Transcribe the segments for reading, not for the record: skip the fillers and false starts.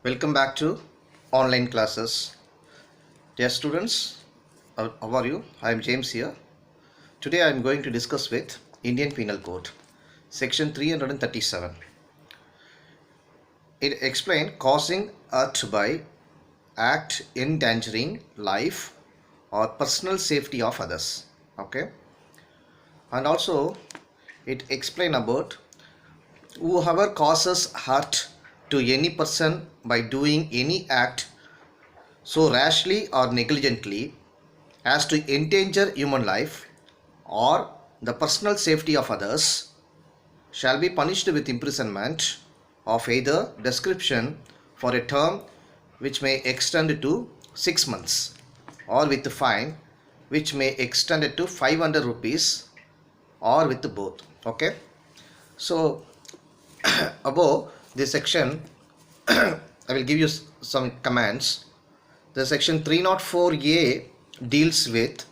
Welcome back to online classes. Dear students, how are you? I am James here. Today I am going to discuss with Indian Penal Code, Section 337. It explains causing hurt by act endangering life or personal safety of others. Okay, and also it explains about whoever causes hurt to any person by doing any act so rashly or negligently as to endanger human life or the personal safety of others shall be punished with imprisonment of either description for a term which may extend to 6 months or with fine which may extend to 500 rupees or with both. Okay, so above this section I will give you some commands. The section 304A deals with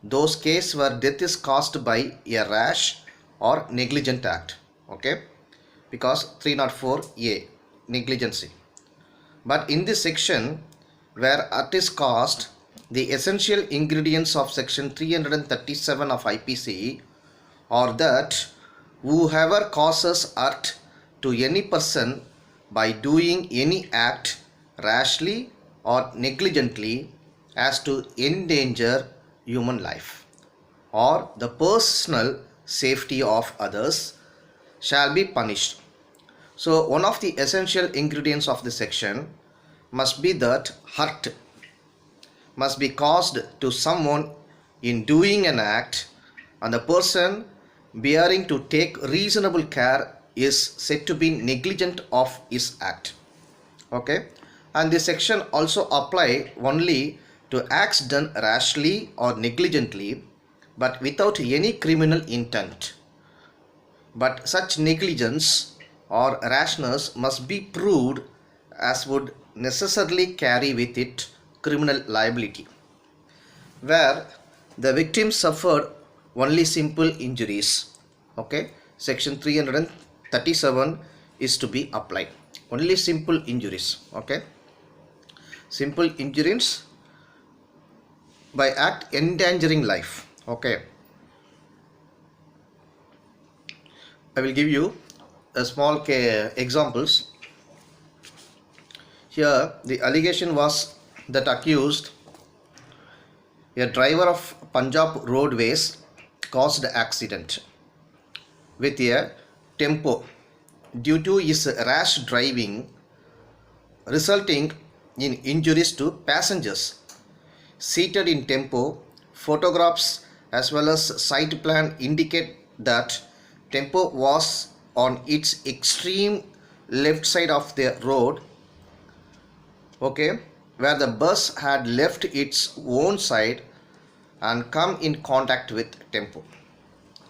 those cases where death is caused by a rash or negligent act. Okay, because 304A negligency. But in this section where hurt is caused, the essential ingredients of section 337 of IPC are that whoever causes hurt to any person by doing any act rashly or negligently as to endanger human life or the personal safety of others shall be punished. So one of the essential ingredients of this section must be that hurt must be caused to someone in doing an act and the person bearing to take reasonable care is said to be negligent of his act. Okay, and this section also apply only to acts done rashly or negligently but without any criminal intent. But such negligence or rashness must be proved as would necessarily carry with it criminal liability, where the victim suffered only simple injuries. Okay, section 337 is to be applied. Only simple injuries. Okay, simple injuries by act endangering life. Okay, I will give you a small examples. Here the allegation was that accused, a driver of Punjab Roadways, caused accident with a tempo due to his rash driving resulting in injuries to passengers seated in tempo. Photographs as well as site plan indicate that tempo was on its extreme left side of the road, okay, where the bus had left its own side and come in contact with tempo.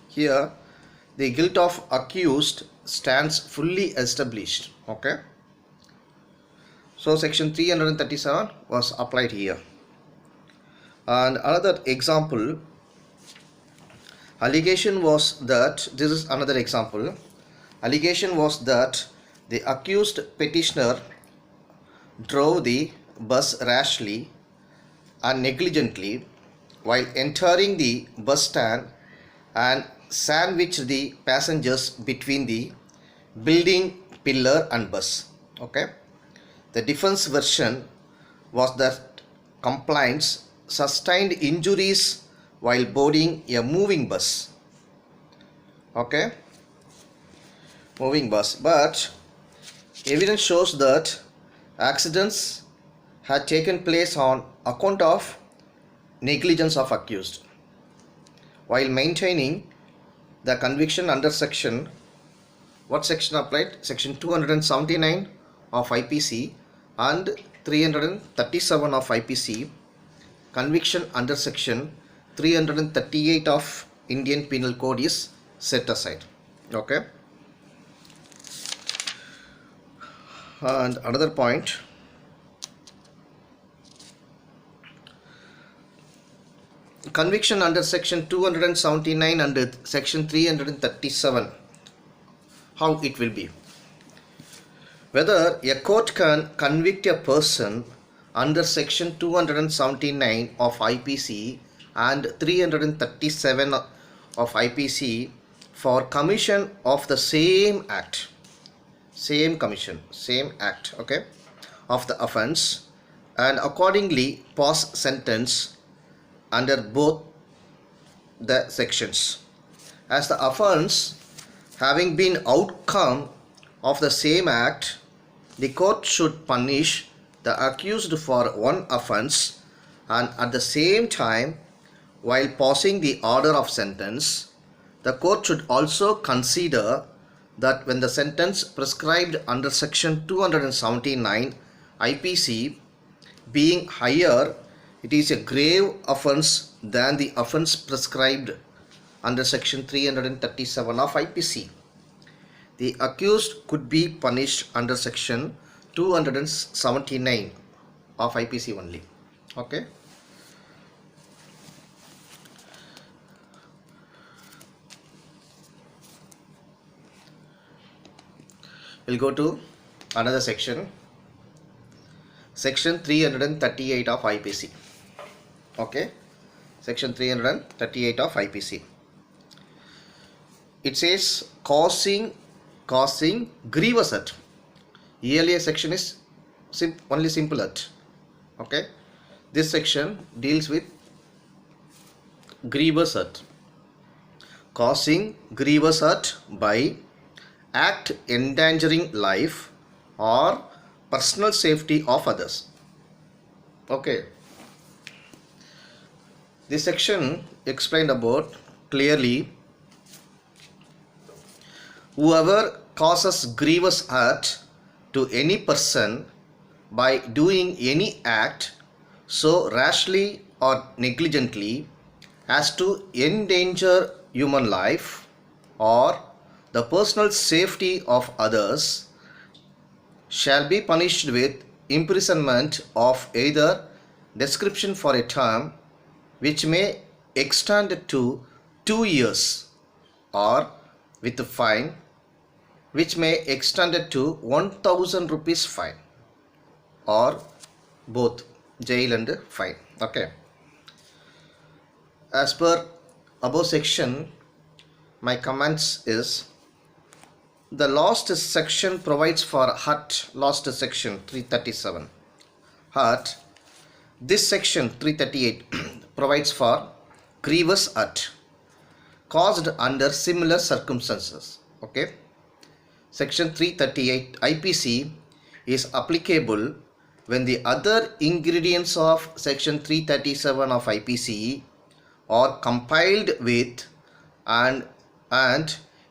Here the guilt of accused stands fully established. Okay, so section 337 was applied here. And another example, allegation was that, this is another example, allegation was that the accused petitioner drove the bus rashly and negligently while entering the bus stand and sandwiched the passengers between the building pillar and bus. Okay, the defense version was that complainants sustained injuries while boarding a moving bus. Okay, moving bus, but evidence shows that accidents had taken place on account of negligence of accused. While maintaining the conviction under section, what section applied? Section 279 of IPC and 337 of IPC, conviction under section 338 of Indian Penal Code is set aside. Okay, and another point, conviction under section 279 and section 337, how it will be. whether a court can convict a person under section 279 of IPC and 337 of IPC for commission of the same act, same act, okay, of the offense, and accordingly pass sentence under both the sections, as the offense having been outcome of the same act, the court should punish the accused for one offense, and at the same time, while passing the order of sentence, the court should also consider that when the sentence prescribed under section 279 IPC being higher, it is a grave offense than the offense prescribed under section 337 of IPC. The accused could be punished under section 279 of IPC only. Okay. We'll go to another section, section 338 of IPC. Okay, section 338 of IPC. It says causing grievous hurt. Earlier section is only simple hurt. Okay, this section deals with grievous hurt. Causing grievous hurt by act endangering life or personal safety of others. Okay, this section explained about clearly whoever causes grievous hurt to any person by doing any act so rashly or negligently as to endanger human life or the personal safety of others shall be punished with imprisonment of either description for a term which may extend to 2 years, or with a fine which may extend to 1000 rupees fine, or both jail and fine. Okay, as per above section, my comments is the last section provides for hurt. Last section 337 hurt. This section 338 provides for grievous hurt caused under similar circumstances. Okay, section 338 IPC is applicable when the other ingredients of section 337 of IPC are compiled with, and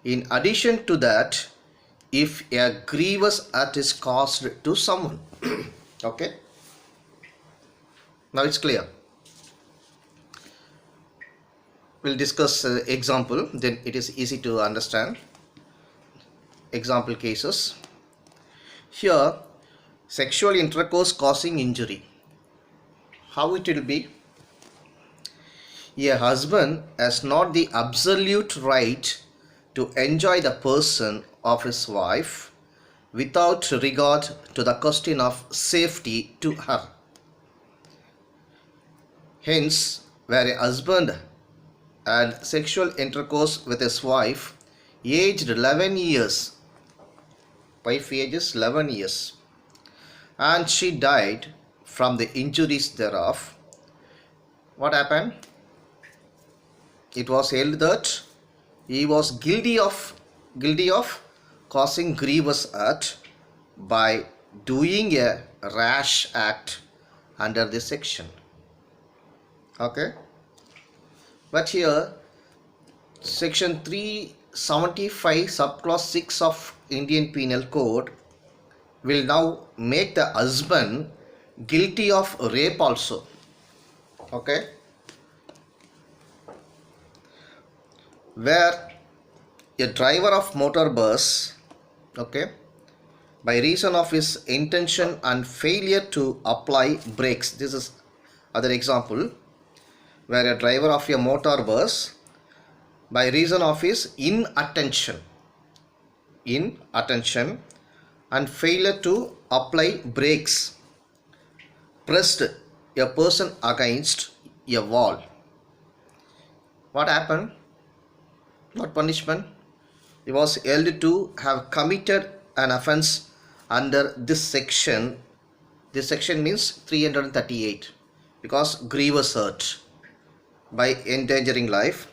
in addition to that, if a grievous hurt is caused to someone. Okay, now it's clear. We'll discuss example, then it is easy to understand. Example cases. Here, sexual intercourse causing injury. How it will be? A husband has not the absolute right to enjoy the person of his wife without regard to the question of safety to her. Hence, where a husband had sexual intercourse with his wife aged 11 years, wife age is 11 years, and she died from the injuries thereof, what happened? It was held that he was guilty of causing grievous hurt by doing a rash act under this section. Okay, but here section 375 subclause 6 of Indian Penal Code will now make the husband guilty of rape also. Okay, where a driver of motor bus, okay, by reason of his intention and failure to apply brakes, this is other example, where a driver of a motor bus by reason of his inattention and failure to apply brakes pressed a person against a wall. What happened? What punishment? He was held to have committed an offence under this section. This section means 338, because grievous hurt by endangering life,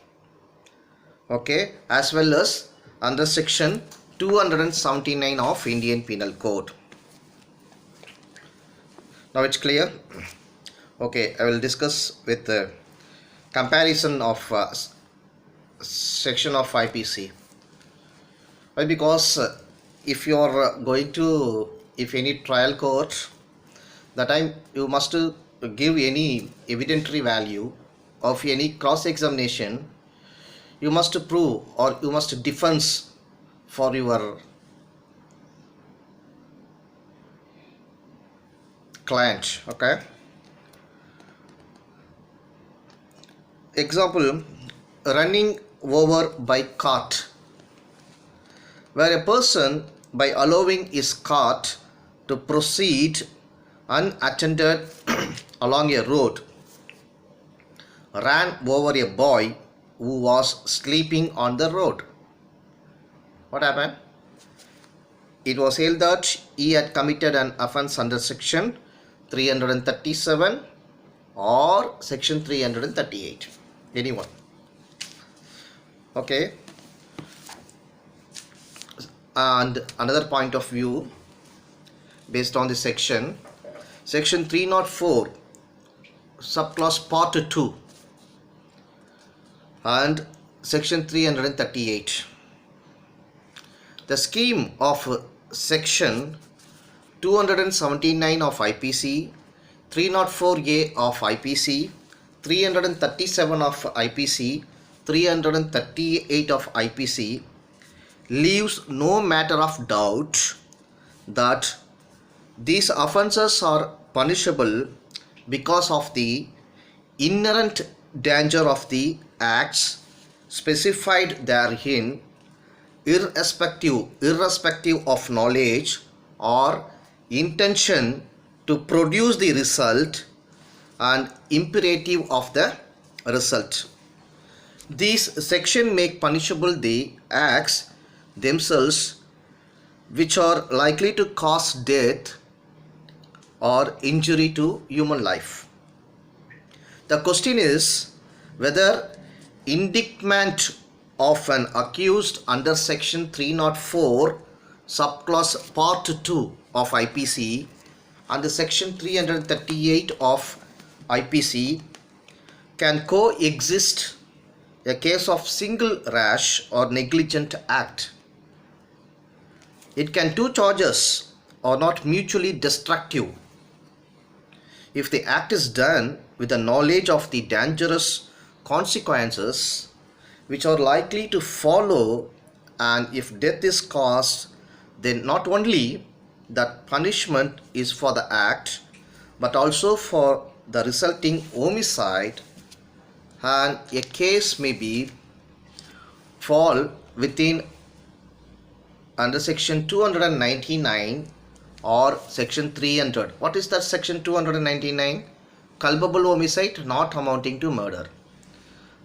okay, as well as under section 279 of Indian Penal Code. Now it's clear. Okay, I will discuss with the comparison of section of IPC. Why? Because if you are going to, if any trial court, that time you must give any evidentiary value of any cross examination. You must prove or you must defense for your client. Okay, example, running over by cart, where a person, by allowing his cart to proceed unattended along a road, ran over a boy who was sleeping on the road. What happened? It was held that he had committed an offence under section 337 or section 338. Anyone. Okay. And another point of view based on this section, section 304 subclause part 2 and section 338. The scheme of section 279 of IPC, 304A of IPC, 337 of IPC, 338 of IPC leaves no matter of doubt that these offences are punishable because of the inherent danger of the acts specified therein, irrespective of knowledge or intention to produce the result and imperative of the result. These sections make punishable the acts themselves which are likely to cause death or injury to human life. The question is whether indictment of an accused under section 304 subclause part 2 of IPC and the section 338 of IPC can coexist a case of single rash or negligent act. It can two charges are not mutually destructive if the act is done with the knowledge of the dangerous consequences which are likely to follow, and if death is caused, then not only that punishment is for the act but also for the resulting homicide, and a case may be fall within under section 299 or section 300. What is that section 299? Culpable homicide not amounting to murder.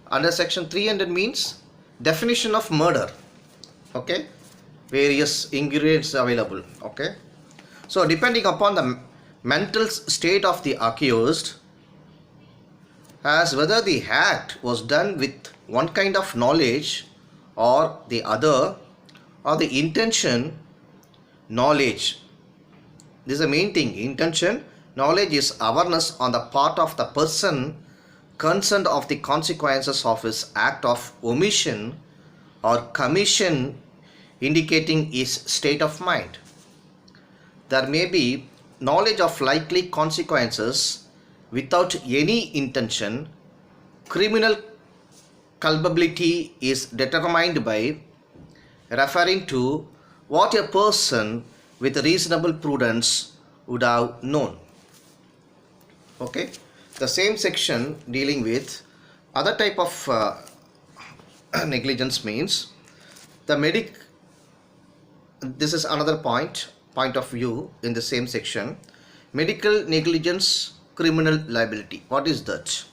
Under section 300 means definition of murder. Okay, various ingredients available. Okay, so depending upon the mental state of the accused, as whether the act was done with one kind of knowledge or the other, or the intention, knowledge. This is the main thing. Intention, knowledge is awareness on the part of the person concerned of the consequences of his act of omission or commission, indicating his state of mind. There may be knowledge of likely consequences without any intention. Criminal culpability is determined by referring to what a person with reasonable prudence would have known. Okay, the same section dealing with other type of negligence means the this is another point. point of view in the same section. Medical negligence, criminal liability. What is that?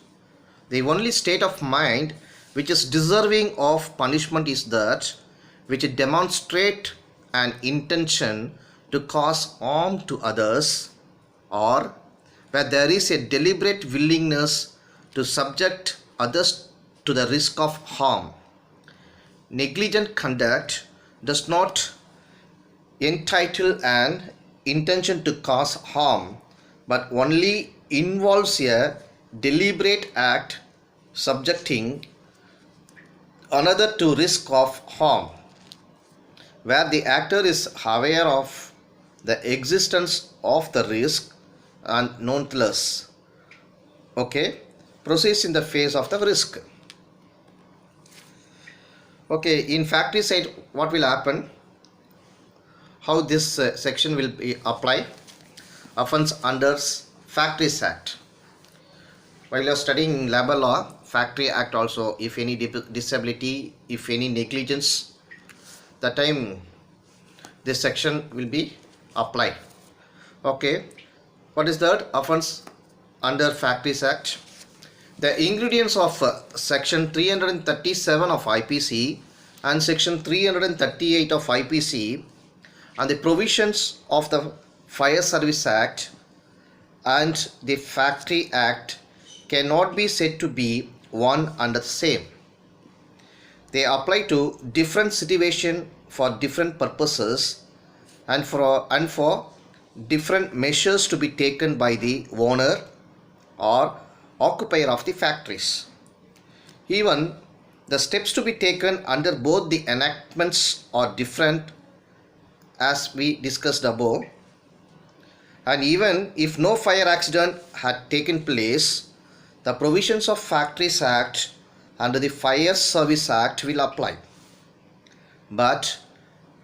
The only state of mind which is deserving of punishment is that which demonstrate an intention to cause harm to others, or where there is a deliberate willingness to subject others to the risk of harm. Negligent conduct does not entitle an intention to cause harm, but only involves a deliberate act subjecting another to risk of harm, where the actor is aware of the existence of the risk and nonetheless proceeds in the face of the risk. In factory side, what will happen? How this section will be applied? Offense under Factories Act. While you are studying labor law, Factory Act also, if any disability, if any negligence, that time this section will be applied. What is that? Offense under Factories Act. The ingredients of section 337 of IPC and section 338 of IPC and the provisions of the Fire Service Act and the Factory Act cannot be said to be one and the same. They apply to different situations for different purposes and for different measures to be taken by the owner or occupier of the factories. Even the steps to be taken under both the enactments are different, as we discussed above, and even if no fire accident had taken place, the provisions of Factories Act and the Fire Service Act will apply. But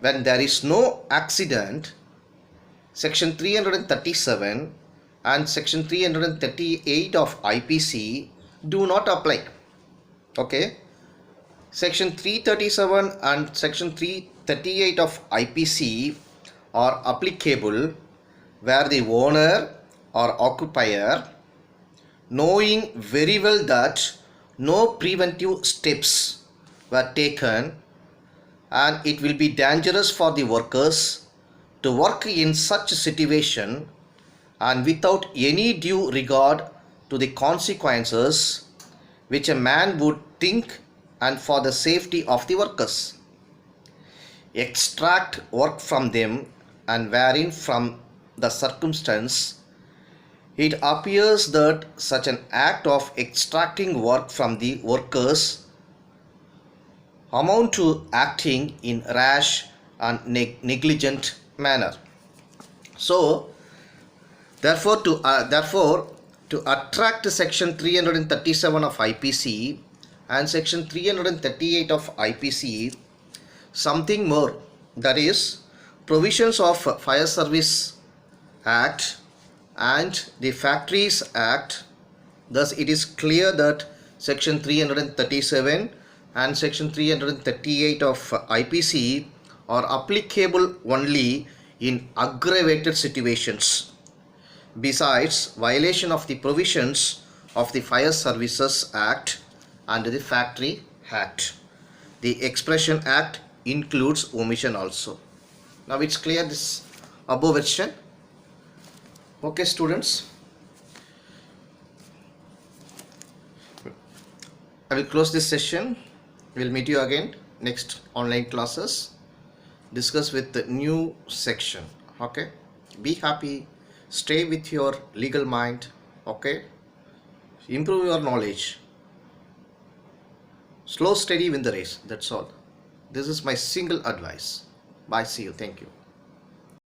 when there is no accident, section 337 and section 338 of IPC do not apply. Section 337 and section 338 of IPC are applicable where the owner or occupier, knowing very well that no preventive steps were taken and it will be dangerous for the workers to work in such a situation, and without any due regard to the consequences which a man would think and for the safety of the workers, extract work from them, and wherein from the circumstance it appears that such an act of extracting work from the workers amount to acting in rash and negligent manner. So therefore to attract section 337 of IPC and section 338 of IPC, something more, that is provisions of Fire Service Act and the Factories Act. Thus it is clear that section 337 and section 338 of IPC are applicable only in aggravated situations. Besides violation of the provisions of the Fire Services Act and the Factory Act, the Expression Act includes omission also. Now it's clear this above version. Students, I will close this session. We will meet you again next online classes, discuss with the new section. Be happy, stay with your legal mind. Improve your knowledge. Slow steady win the race. That's all. This is my single advice. Bye, see you. Thank you.